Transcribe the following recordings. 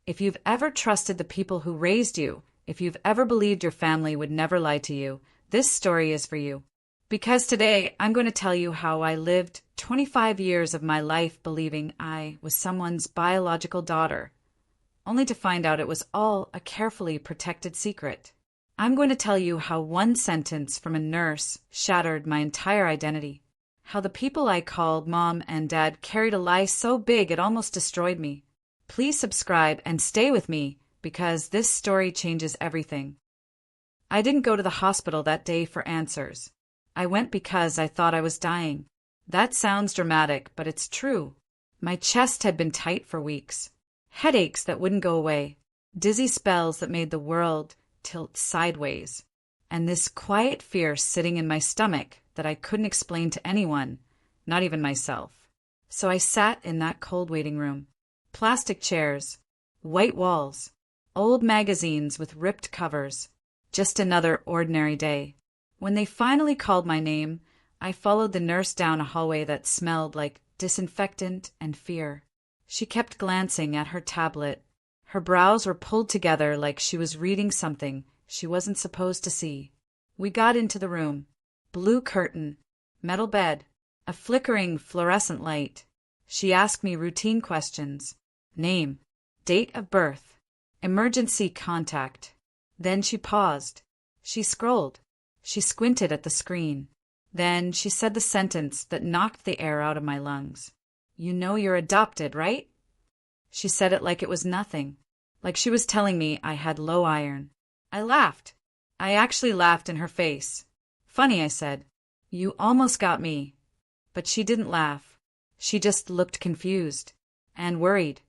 If you've ever trusted the people who raised you, if you've ever believed your family would never lie to you, this story is for you. Because today I'm going to tell you how I lived 25 years of my life believing I was someone's biological daughter, only to find out it was all a carefully protected secret. I'm going to tell you how one sentence from a nurse shattered my entire identity, how the people I called mom and dad carried a lie so big it almost destroyed me. Please subscribe and stay with me, because this story changes everything. I didn't go to the hospital that day for answers. I went because I thought I was dying. That sounds dramatic, but it's true. My chest had been tight for weeks. Headaches that wouldn't go away. Dizzy spells that made the world tilt sideways. And this quiet fear sitting in my stomach that I couldn't explain to anyone, not even myself. So I sat in that cold waiting room. Plastic chairs, white walls, old magazines with ripped covers. Just another ordinary day. When they finally called my name, I followed the nurse down a hallway that smelled like disinfectant and fear. She kept glancing at her tablet. Her brows were pulled together like she was reading something she wasn't supposed to see. We got into the room. Blue curtain, metal bed, a flickering fluorescent light. She asked me routine questions. Name, date of birth, emergency contact. Then she paused. She scrolled. She squinted at the screen. Then she said the sentence that knocked the air out of my lungs. You know you're adopted, right? She said it like it was nothing, like she was telling me I had low iron. I laughed. I actually laughed in her face. Funny, I said. You almost got me. But she didn't laugh. She just looked confused and worried.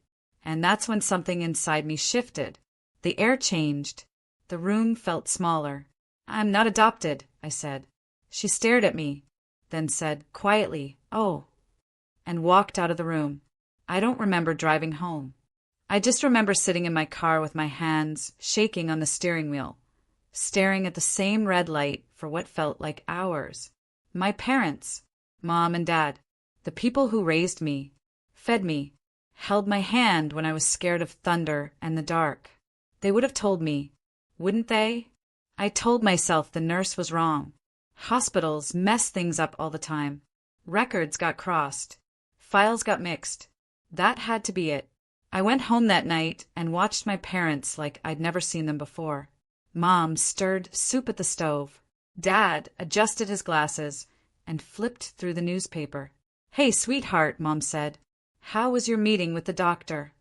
And that's when something inside me shifted. The air changed. The room felt smaller. I'm not adopted, I said. She stared at me, then said quietly, oh, and walked out of the room. I don't remember driving home. I just remember sitting in my car with my hands shaking on the steering wheel, staring at the same red light for what felt like hours. My parents, mom and dad, the people who raised me, fed me, held my hand when I was scared of thunder and the dark. They would have told me, wouldn't they? I told myself the nurse was wrong. Hospitals mess things up all the time. Records got crossed. Files got mixed. That had to be it. I went home that night and watched my parents like I'd never seen them before. Mom stirred soup at the stove. Dad adjusted his glasses and flipped through the newspaper. Hey, sweetheart, Mom said. How was your meeting with the doctor?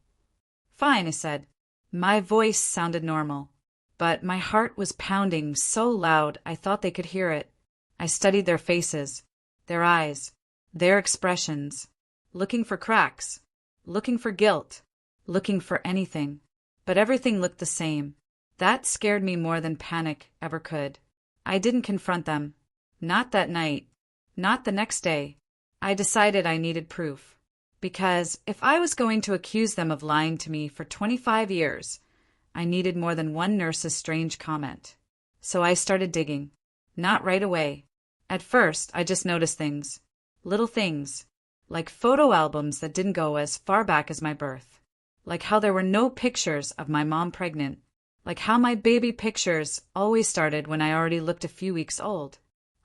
Fine, I said. My voice sounded normal, but my heart was pounding so loud I thought they could hear it. I studied their faces, their eyes, their expressions, looking for cracks, looking for guilt, looking for anything. But everything looked the same. That scared me more than panic ever could. I didn't confront them. Not that night. Not the next day. I decided I needed proof. Because if I was going to accuse them of lying to me for 25 years, I needed more than one nurse's strange comment. So I started digging. Not right away. At first, I just noticed things. Little things. Like photo albums that didn't go as far back as my birth. Like how there were no pictures of my mom pregnant. Like how my baby pictures always started when I already looked a few weeks old.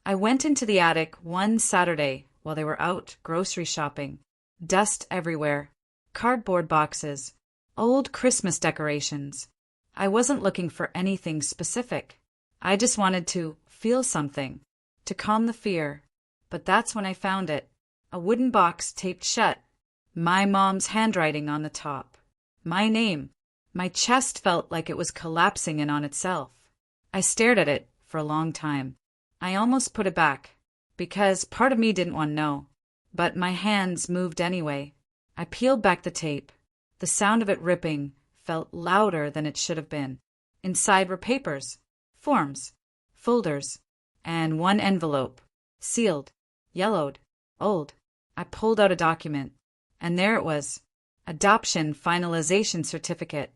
I went into the attic one Saturday while they were out grocery shopping. Dust everywhere. Cardboard boxes. Old Christmas decorations. I wasn't looking for anything specific. I just wanted to feel something. To calm the fear. But that's when I found it. A wooden box taped shut. My mom's handwriting on the top. My name. My chest felt like it was collapsing in on itself. I stared at it for a long time. I almost put it back, because part of me didn't want to know. But my hands moved anyway. I peeled back the tape. The sound of it ripping felt louder than it should have been. Inside were papers, forms, folders, and one envelope, sealed, yellowed, old. I pulled out a document, and there it was. Adoption finalization certificate.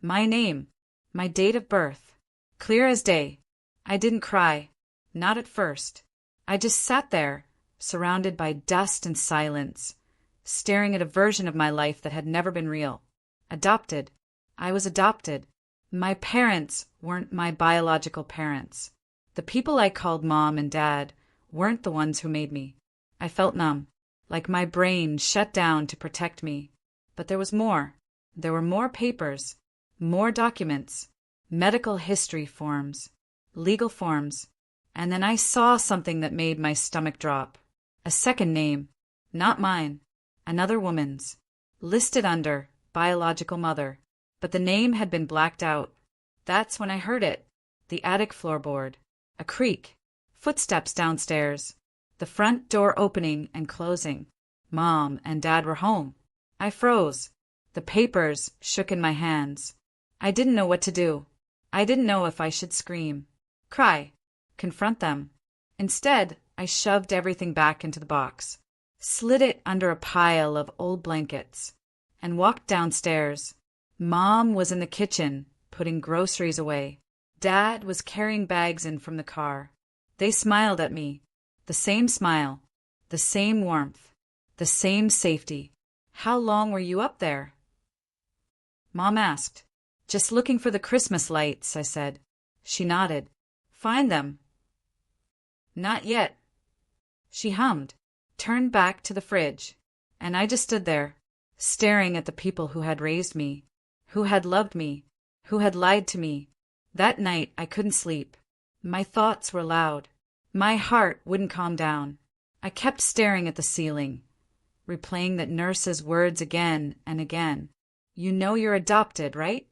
My name, my date of birth. Clear as day. I didn't cry. Not at first. I just sat there, surrounded by dust and silence, staring at a version of my life that had never been real. Adopted. I was adopted. My parents weren't my biological parents. The people I called mom and dad weren't the ones who made me. I felt numb, like my brain shut down to protect me. But there was more. There were more papers, more documents, medical history forms, legal forms, and then I saw something that made my stomach drop. A second name, not mine, another woman's, listed under biological mother, but the name had been blacked out. That's when I heard it. The attic floorboard, a creak, footsteps downstairs, the front door opening and closing. Mom and Dad were home. I froze. The papers shook in my hands. I didn't know what to do. I didn't know if I should scream, cry, confront them. Instead, I shoved everything back into the box, slid it under a pile of old blankets, and walked downstairs. Mom was in the kitchen, putting groceries away. Dad was carrying bags in from the car. They smiled at me. The same smile, the same warmth, the same safety. How long were you up there? Mom asked. Just looking for the Christmas lights, I said. She nodded. Find them? Not yet. She hummed, turned back to the fridge, and I just stood there, staring at the people who had raised me, who had loved me, who had lied to me. That night I couldn't sleep. My thoughts were loud. My heart wouldn't calm down. I kept staring at the ceiling, replaying that nurse's words again and again. You know you're adopted, right?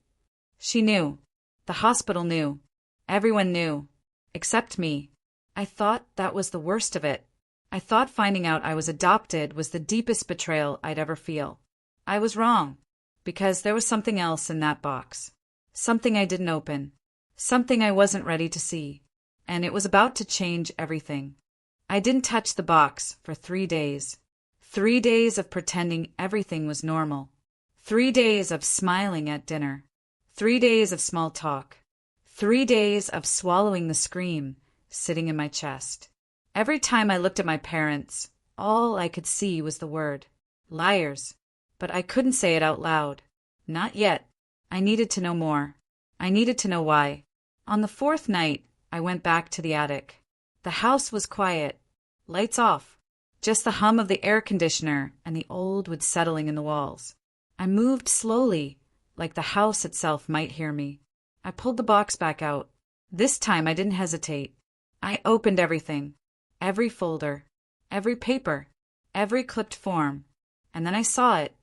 She knew. The hospital knew. Everyone knew. Except me. I thought that was the worst of it. I thought finding out I was adopted was the deepest betrayal I'd ever feel. I was wrong, because there was something else in that box. Something I didn't open. Something I wasn't ready to see. And it was about to change everything. I didn't touch the box for 3 days. 3 days of pretending everything was normal. 3 days of smiling at dinner. 3 days of small talk. 3 days of swallowing the scream sitting in my chest. Every time I looked at my parents, all I could see was the word, liars. But I couldn't say it out loud. Not yet. I needed to know more. I needed to know why. On the 4th night, I went back to the attic. The house was quiet. Lights off. Just the hum of the air conditioner and the old wood settling in the walls. I moved slowly, like the house itself might hear me. I pulled the box back out. This time I didn't hesitate. I opened everything. Every folder. Every paper. Every clipped form. And then I saw it.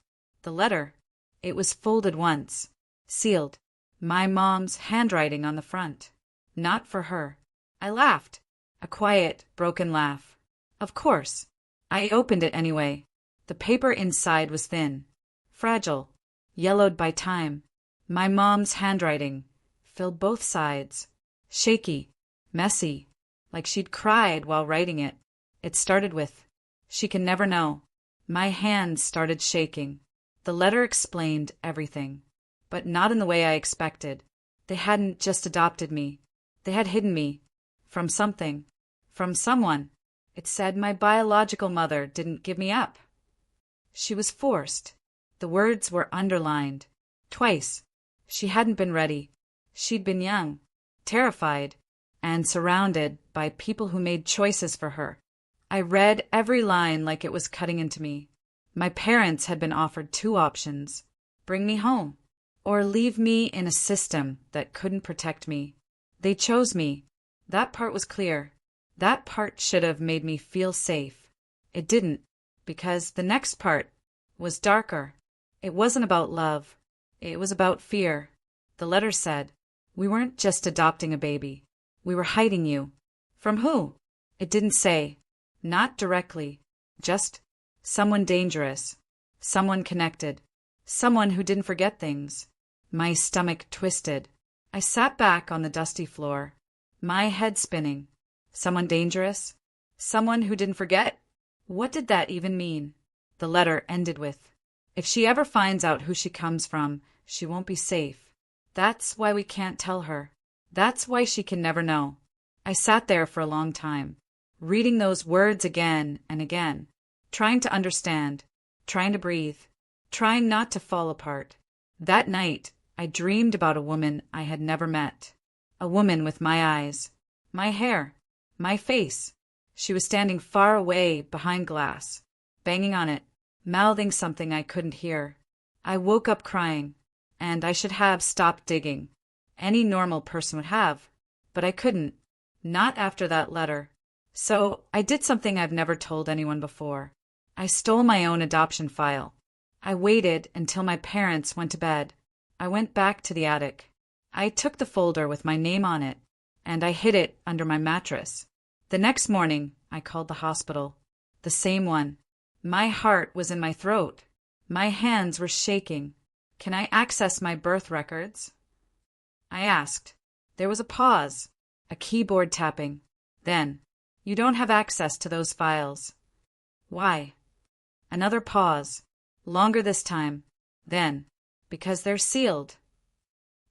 The letter. It was folded once. Sealed. My mom's handwriting on the front. Not for her. I laughed. A quiet, broken laugh. Of course. I opened it anyway. The paper inside was thin. Fragile. Yellowed by time. My mom's handwriting filled both sides. Shaky. Messy. Like she'd cried while writing it. It started with, "She can never know." My hands started shaking. The letter explained everything. But not in the way I expected. They hadn't just adopted me. They had hidden me. From something. From someone. It said my biological mother didn't give me up. She was forced. The words were underlined. Twice. She hadn't been ready. She'd been young. Terrified. And surrounded by people who made choices for her. I read every line like it was cutting into me. My parents had been offered 2 options. Bring me home. Or leave me in a system that couldn't protect me. They chose me. That part was clear. That part should have made me feel safe. It didn't, because the next part was darker. It wasn't about love. It was about fear. The letter said, "We weren't just adopting a baby. We were hiding you." From who? It didn't say. Not directly. Just someone dangerous. Someone connected. Someone who didn't forget things. My stomach twisted. I sat back on the dusty floor, my head spinning. Someone dangerous? Someone who didn't forget? What did that even mean? The letter ended with, "If she ever finds out who she comes from, she won't be safe. That's why we can't tell her. That's why she can never know." I sat there for a long time, reading those words again and again, trying to understand, trying to breathe, trying not to fall apart. That night, I dreamed about a woman I had never met. A woman with my eyes, my hair, my face. She was standing far away behind glass, banging on it, mouthing something I couldn't hear. I woke up crying, and I should have stopped digging. Any normal person would have, but I couldn't. Not after that letter. So I did something I've never told anyone before. I stole my own adoption file. I waited until my parents went to bed. I went back to the attic. I took the folder with my name on it, and I hid it under my mattress. The next morning, I called the hospital. The same one. My heart was in my throat. My hands were shaking. "Can I access my birth records?" I asked. There was a pause, a keyboard tapping. Then, "You don't have access to those files." "Why?" Another pause, longer this time. Then, "Because they're sealed."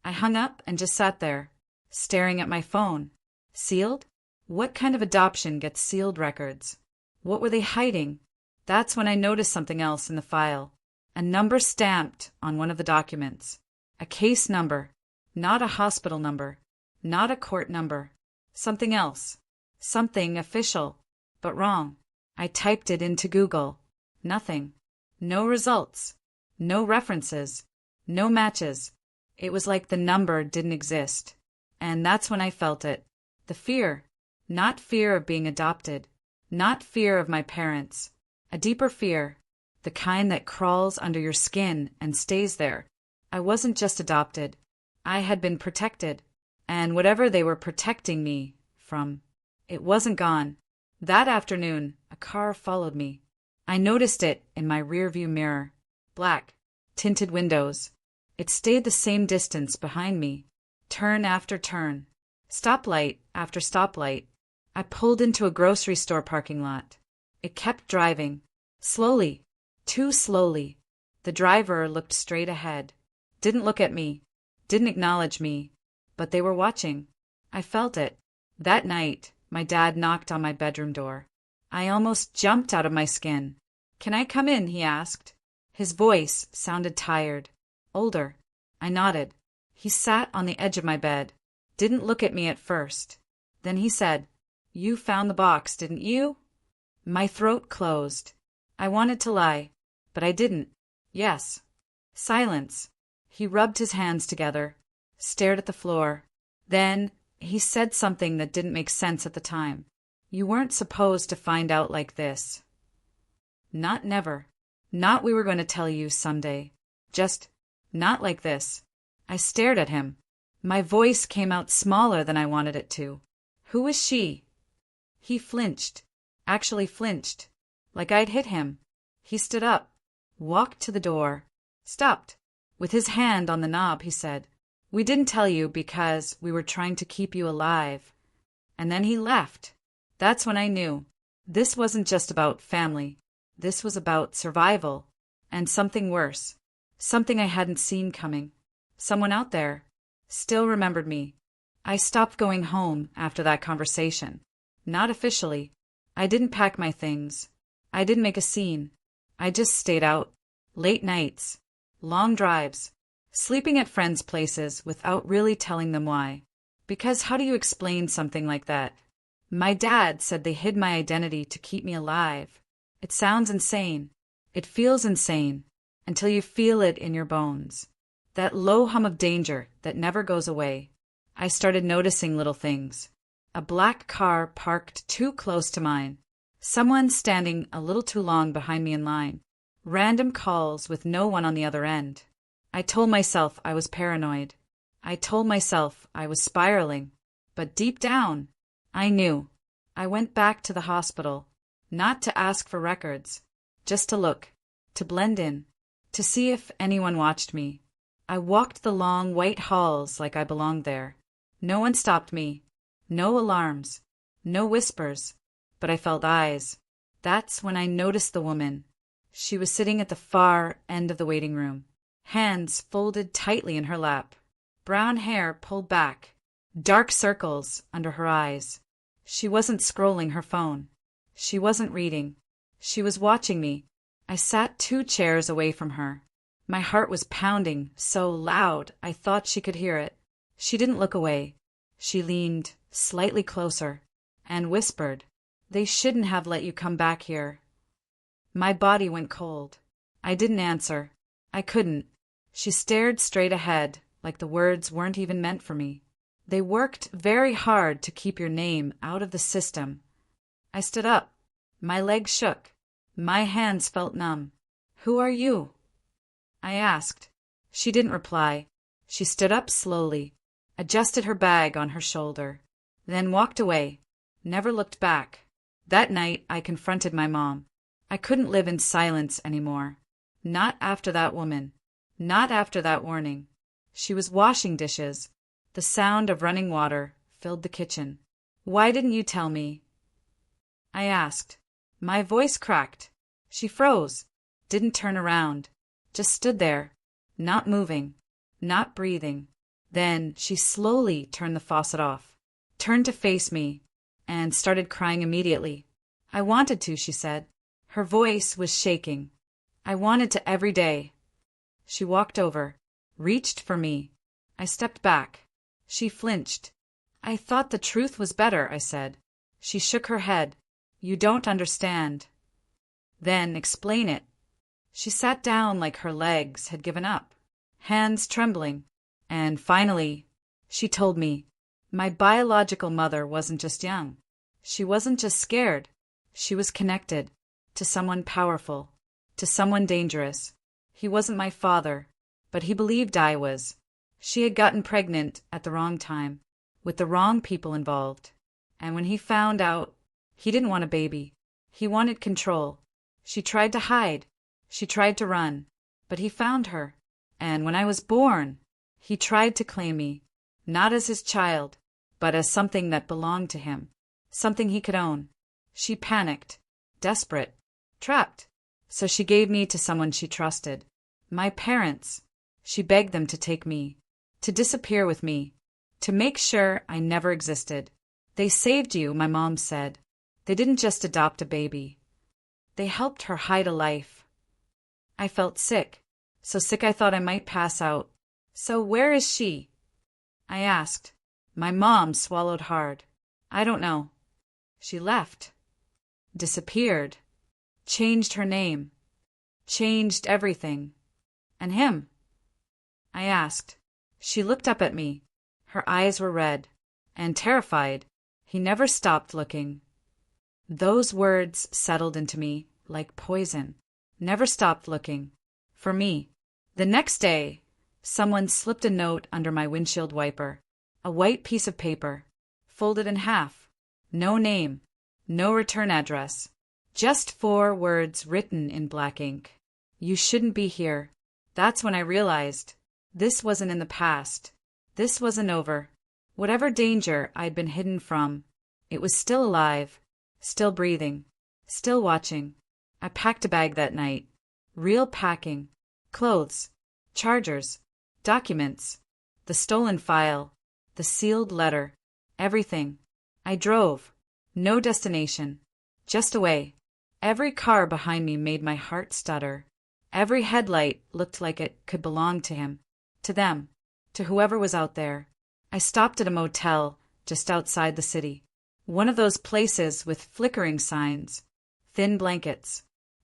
I hung up and just sat there, staring at my phone. Sealed? What kind of adoption gets sealed records? What were they hiding? That's when I noticed something else in the file. A number stamped on one of the documents. A case number. Not a hospital number. Not a court number. Something else. Something official. But wrong. I typed it into Google. Nothing. No results. No references. No matches. It was like the number didn't exist. And that's when I felt it. The fear. Not fear of being adopted. Not fear of my parents. A deeper fear. The kind that crawls under your skin and stays there. I wasn't just adopted. I had been protected. And whatever they were protecting me from, it wasn't gone. That afternoon, a car followed me. I noticed it in my rearview mirror. Black, tinted windows. It stayed the same distance behind me. Turn after turn. Stoplight after stoplight. I pulled into a grocery store parking lot. It kept driving. Slowly. Too slowly. The driver looked straight ahead. Didn't look at me. Didn't acknowledge me. But they were watching. I felt it. That night, my dad knocked on my bedroom door. I almost jumped out of my skin. "Can I come in?" he asked. His voice sounded tired. Older. I nodded. He sat on the edge of my bed. Didn't look at me at first. Then he said, "You found the box, didn't you?" My throat closed. I wanted to lie, but I didn't. Yes. Silence. He rubbed his hands together, stared at the floor. Then he said something that didn't make sense at the time. "You weren't supposed to find out like this." Not never. Not we were going to tell you someday. Just not like this. I stared at him. My voice came out smaller than I wanted it to. "Who is she?" He flinched. Actually flinched. Like I'd hit him. He stood up. Walked to the door. Stopped. With his hand on the knob, he said, "We didn't tell you because we were trying to keep you alive." And then he left. That's when I knew. This wasn't just about family. This was about survival. And something worse. Something I hadn't seen coming. Someone out there still remembered me. I stopped going home after that conversation. Not officially. I didn't pack my things. I didn't make a scene. I just stayed out. Late nights. Long drives. Sleeping at friends' places without really telling them why. Because how do you explain something like that? My dad said they hid my identity to keep me alive. It sounds insane. It feels insane. Until you feel it in your bones. That low hum of danger that never goes away. I started noticing little things. A black car parked too close to mine. Someone standing a little too long behind me in line. Random calls with no one on the other end. I told myself I was paranoid. I told myself I was spiraling. But deep down, I knew. I went back to the hospital. Not to ask for records. Just to look. To blend in. To see if anyone watched me. I walked the long white halls like I belonged there. No one stopped me. No alarms. No whispers. But I felt eyes. That's when I noticed the woman. She was sitting at the far end of the waiting room. Hands folded tightly in her lap. Brown hair pulled back. Dark circles under her eyes. She wasn't scrolling her phone. She wasn't reading. She was watching me. I sat 2 chairs away from her. My heart was pounding so loud I thought she could hear it. She didn't look away. She leaned slightly closer and whispered, "They shouldn't have let you come back here." My body went cold. I didn't answer. I couldn't. She stared straight ahead, like the words weren't even meant for me. "They worked very hard to keep your name out of the system." I stood up. My legs shook. My hands felt numb. "Who are you?" I asked. She didn't reply. She stood up slowly, adjusted her bag on her shoulder, then walked away, never looked back. That night I confronted my mom. I couldn't live in silence anymore. Not after that woman. Not after that warning. She was washing dishes. The sound of running water filled the kitchen. "Why didn't you tell me?" I asked. My voice cracked. She froze, didn't turn around, just stood there, not moving, not breathing. Then she slowly turned the faucet off, turned to face me, and started crying immediately. "I wanted to," she said. Her voice was shaking. "I wanted to every day." She walked over, reached for me. I stepped back. She flinched. "I thought the truth was better," I said. She shook her head. "You don't understand." "Then explain it." She sat down like her legs had given up, hands trembling, and finally she told me, "My biological mother wasn't just young. She wasn't just scared. She was connected to someone powerful, to someone dangerous. He wasn't my father, but he believed I was. She had gotten pregnant at the wrong time, with the wrong people involved. And when he found out, he didn't want a baby. He wanted control. She tried to hide. She tried to run. But he found her. And when I was born, he tried to claim me, not as his child, but as something that belonged to him, something he could own. She panicked, desperate, trapped. So she gave me to someone she trusted. My parents. She begged them to take me, to disappear with me, to make sure I never existed. They saved you, my mom said. They didn't just adopt a baby. They helped her hide a life. I felt sick, so sick I thought I might pass out. "So where is she?" I asked. My mom swallowed hard. "I don't know." She left. Disappeared. Changed her name. Changed everything. "And him?" I asked. She looked up at me. Her eyes were red and terrified. "He never stopped looking." Those words settled into me like poison. Never stopped looking. For me. The next day, someone slipped a note under my windshield wiper. A white piece of paper, folded in half. No name. No return address. Just 4 words written in black ink. "You shouldn't be here." That's when I realized this wasn't in the past. This wasn't over. Whatever danger I'd been hidden from, it was still alive, still breathing, still watching. I packed a bag that night. Real packing. Clothes, chargers, documents, the stolen file, the sealed letter, everything. I drove. No destination. Just away. Every car behind me made my heart stutter. Every headlight looked like it could belong to him, to them, to whoever was out there. I stopped at a motel just outside the city. One of those places with flickering signs, thin blankets,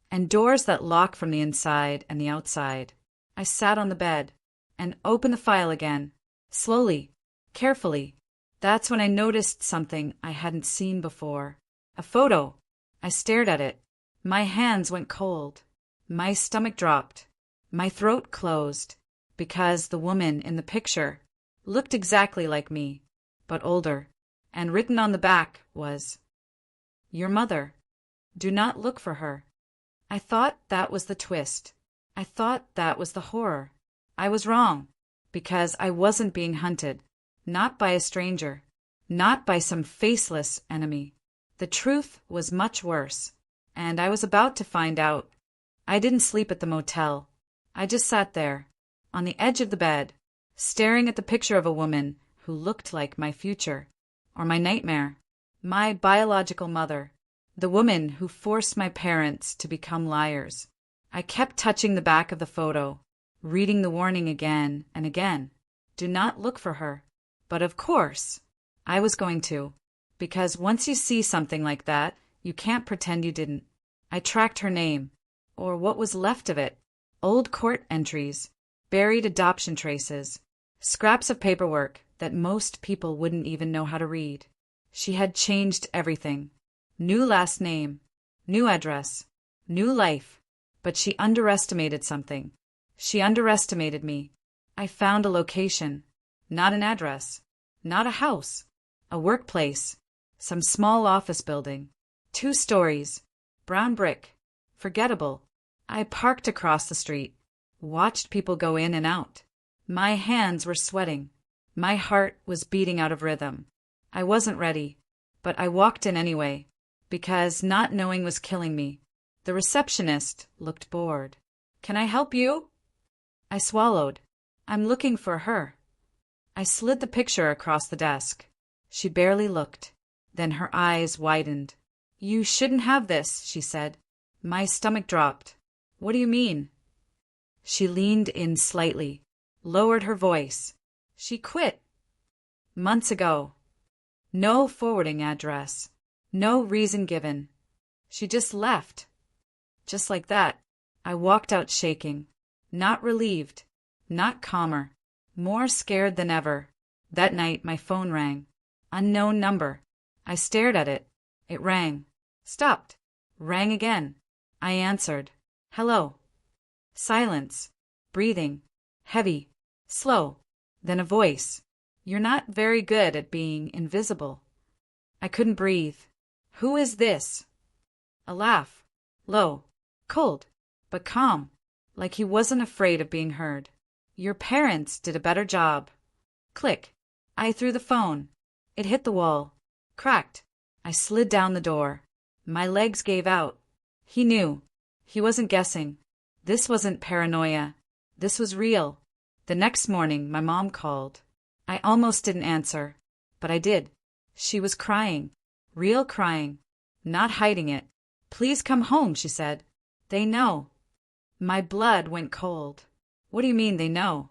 and doors that lock from the inside and the outside. I sat on the bed and opened the file again, slowly, carefully. That's when I noticed something I hadn't seen before. A photo. I stared at it. My hands went cold. My stomach dropped. My throat closed, because the woman in the picture looked exactly like me, but older, and written on the back was, "Your mother. Do not look for her." I thought that was the twist. I thought that was the horror. I was wrong, because I wasn't being hunted, not by a stranger, not by some faceless enemy. The truth was much worse, and I was about to find out. I didn't sleep at the motel. I just sat there, on the edge of the bed, staring at the picture of a woman who looked like my future, or my nightmare, my biological mother, the woman who forced my parents to become liars. I kept touching the back of the photo, reading the warning again and again. Do not look for her. But of course, I was going to. Because once you see something like that, you can't pretend you didn't. I tracked her name, or what was left of it. Old court entries, buried adoption traces, scraps of paperwork that most people wouldn't even know how to read. She had changed everything. New last name, new address, new life. But she underestimated something. She underestimated me. I found a location, not an address, not a house, a workplace, some small office building, 2 stories, brown brick, forgettable. I parked across the street, watched people go in and out. My hands were sweating. My heart was beating out of rhythm. I wasn't ready, but I walked in anyway, because not knowing was killing me. The receptionist looked bored. Can I help you? I swallowed. I'm looking for her. I slid the picture across the desk. She barely looked. Then her eyes widened. You shouldn't have this, she said. My stomach dropped. What do you mean? She leaned in slightly, lowered her voice. She quit. Months ago. No forwarding address. No reason given. She just left. Just like that. I walked out shaking. Not relieved. Not calmer. More scared than ever. That night my phone rang. Unknown number. I stared at it. It rang. Stopped. Rang again. I answered. Hello. Silence. Breathing. Heavy. Slow. Then a voice. You're not very good at being invisible. I couldn't breathe. Who is this? A laugh. Low. Cold. But calm. Like he wasn't afraid of being heard. Your parents did a better job. Click. I threw the phone. It hit the wall. Cracked. I slid down the door. My legs gave out. He knew. He wasn't guessing. This wasn't paranoia. This was real. The next morning, my mom called. I almost didn't answer, but I did. She was crying. Real crying. Not hiding it. Please come home, she said. They know. My blood went cold. What do you mean they know?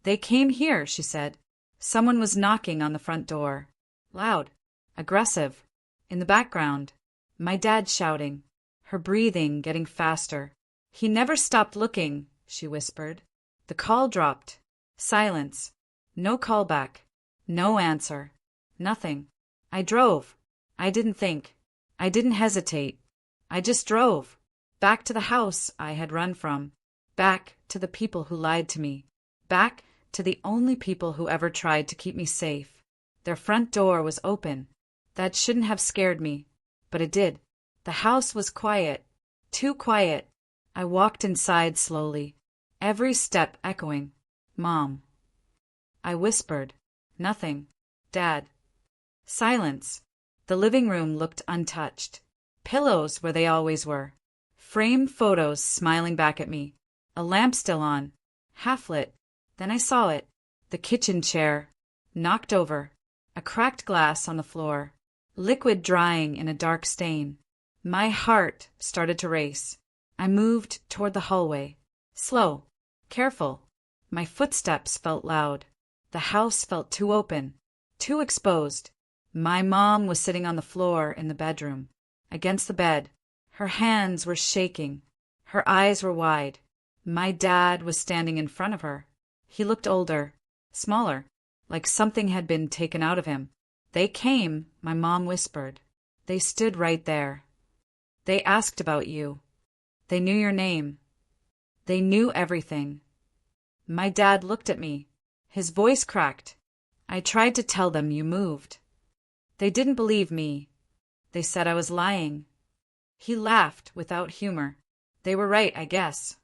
They came here, she said. Someone was knocking on the front door. Loud. Aggressive. In the background. My dad shouting. Her breathing getting faster. He never stopped looking, she whispered. The call dropped. Silence. No callback. No answer. Nothing. I drove. I didn't think. I didn't hesitate. I just drove. Back to the house I had run from. Back to the people who lied to me. Back to the only people who ever tried to keep me safe. Their front door was open. That shouldn't have scared me, but it did. The house was quiet. Too quiet. I walked inside slowly, every step echoing, Mom. I whispered, Nothing. Dad. Silence. The living room looked untouched. Pillows where they always were. Framed photos smiling back at me. A lamp still on. Half lit. Then I saw it. The kitchen chair. Knocked over. A cracked glass on the floor. Liquid drying in a dark stain. My heart started to race. I moved toward the hallway. Slow. Careful. My footsteps felt loud. The house felt too open. Too exposed. My mom was sitting on the floor in the bedroom. Against the bed. Her hands were shaking. Her eyes were wide. My dad was standing in front of her. He looked older. Smaller. Like something had been taken out of him. They came, my mom whispered. They stood right there. They asked about you. They knew your name. They knew everything. My dad looked at me. His voice cracked. I tried to tell them you moved. They didn't believe me. They said I was lying. He laughed without humor. They were right, I guess.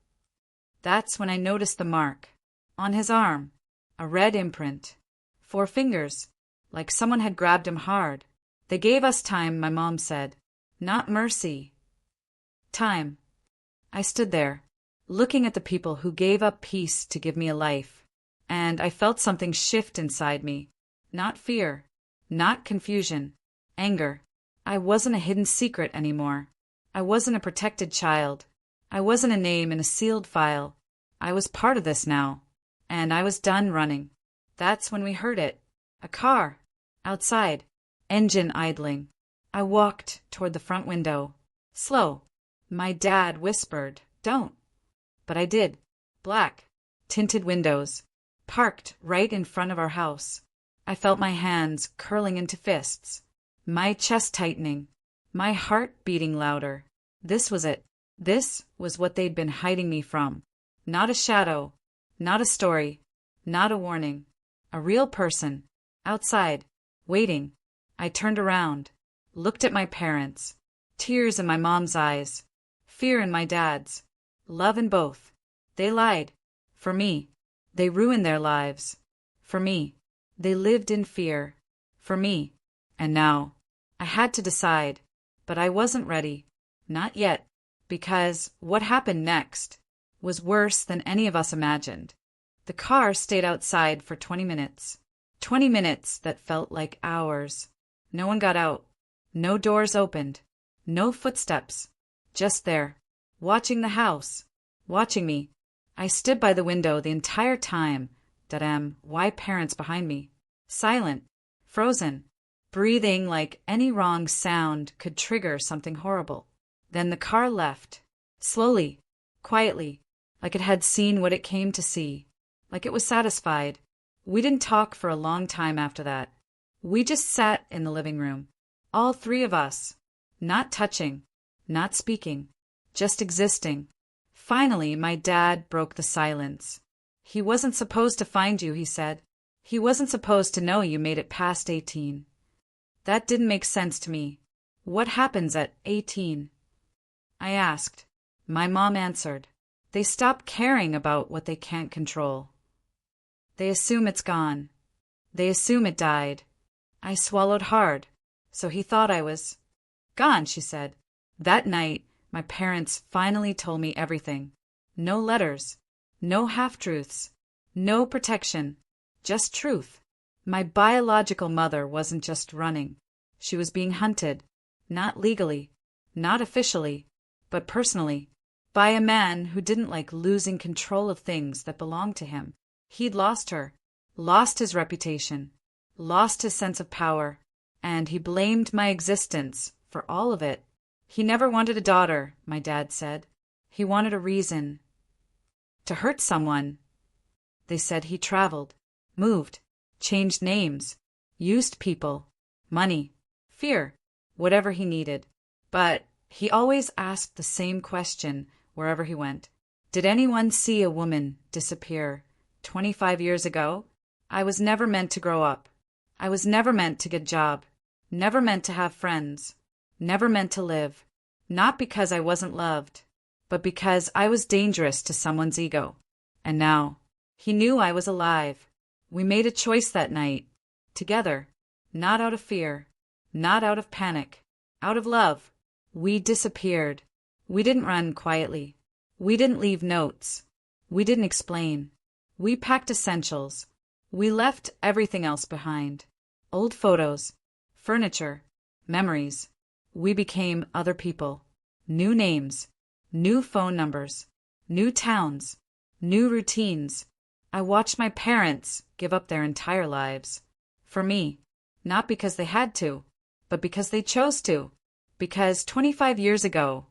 That's when I noticed the mark. On his arm. A red imprint. 4 fingers. Like someone had grabbed him hard. They gave us time, my mom said. Not mercy. Time. I stood there, looking at the people who gave up peace to give me a life. And I felt something shift inside me. Not fear. Not confusion. Anger. I wasn't a hidden secret anymore. I wasn't a protected child. I wasn't a name in a sealed file. I was part of this now, and I was done running. That's when we heard it. A car. Outside. Engine idling. I walked toward the front window. Slow. My dad whispered, "Don't." But I did. Black. Tinted windows. Parked right in front of our house. I felt my hands curling into fists. My chest tightening. My heart beating louder. This was it. This was what they'd been hiding me from. Not a shadow. Not a story. Not a warning. A real person. Outside. Waiting. I turned around. Looked at my parents. Tears in my mom's eyes. Fear in my dad's. Love in both. They lied. For me. They ruined their lives. For me. They lived in fear. For me. And now. I had to decide. But I wasn't ready. Not yet. Because what happened next was worse than any of us imagined. The car stayed outside for 20 minutes. 20 minutes that felt like hours. No one got out. No doors opened. No footsteps. Just there. Watching the house. Watching me. I stood by the window the entire time. Why parents behind me? Silent. Frozen. Breathing like any wrong sound could trigger something horrible. Then the car left. Slowly. Quietly. Like it had seen what it came to see. Like it was satisfied. We didn't talk for a long time after that. We just sat in the living room. All three of us. Not touching. Not speaking. Just existing. Finally, my dad broke the silence. "He wasn't supposed to find you," he said. "He wasn't supposed to know you made it past 18. That didn't make sense to me. What happens at 18? I asked. My mom answered. They stop caring about what they can't control. They assume it's gone. They assume it died. I swallowed hard. So he thought I was gone, she said. That night, my parents finally told me everything. No letters. No half-truths. No protection. Just truth. My biological mother wasn't just running. She was being hunted. Not legally. Not officially. But personally. By a man who didn't like losing control of things that belonged to him. He'd lost her. Lost his reputation. Lost his sense of power. And he blamed my existence for all of it. He never wanted a daughter, my dad said. He wanted a reason. To hurt someone. They said he traveled, moved, changed names, used people, money, fear, whatever he needed. But he always asked the same question wherever he went. Did anyone see a woman disappear 25 years ago? I was never meant to grow up. I was never meant to get a job. Never meant to have friends. Never meant to live. Not because I wasn't loved, but because I was dangerous to someone's ego. And now, he knew I was alive. We made a choice that night. Together. Not out of fear. Not out of panic. Out of love. We disappeared. We didn't run quietly. We didn't leave notes. We didn't explain. We packed essentials. We left everything else behind. Old photos. Furniture. Memories. We became other people. New names. New phone numbers. New towns. New routines. I watched my parents give up their entire lives. For me. Not because they had to, but because they chose to. Because 25 years ago,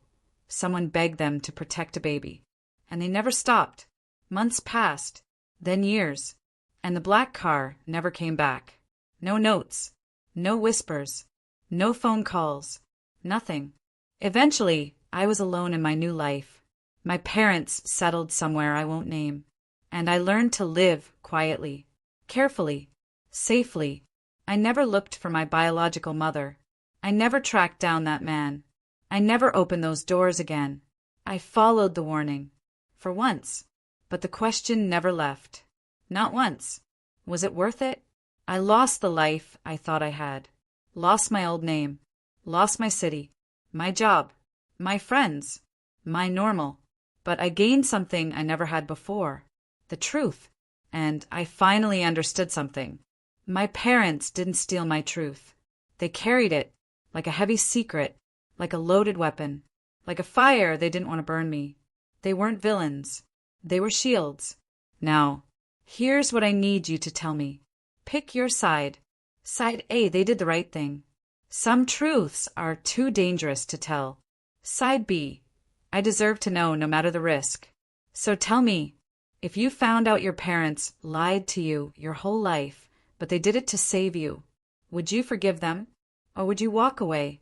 someone begged them to protect a baby. And they never stopped. Months passed. Then years. And the black car never came back. No notes. No whispers. No phone calls. Nothing. Eventually, I was alone in my new life. My parents settled somewhere I won't name. And I learned to live quietly, carefully, safely. I never looked for my biological mother. I never tracked down that man. I never opened those doors again. I followed the warning. For once. But the question never left. Not once. Was it worth it? I lost the life I thought I had. Lost my old name. Lost my city. My job. My friends. My normal. But I gained something I never had before. The truth. And I finally understood something. My parents didn't steal my truth. They carried it, like a heavy secret, like a loaded weapon, like a fire they didn't want to burn me. They weren't villains. They were shields. Now, here's what I need you to tell me. Pick your side. Side A, they did the right thing. Some truths are too dangerous to tell. Side B, I deserve to know no matter the risk. So tell me, if you found out your parents lied to you your whole life, but they did it to save you, would you forgive them? Or would you walk away?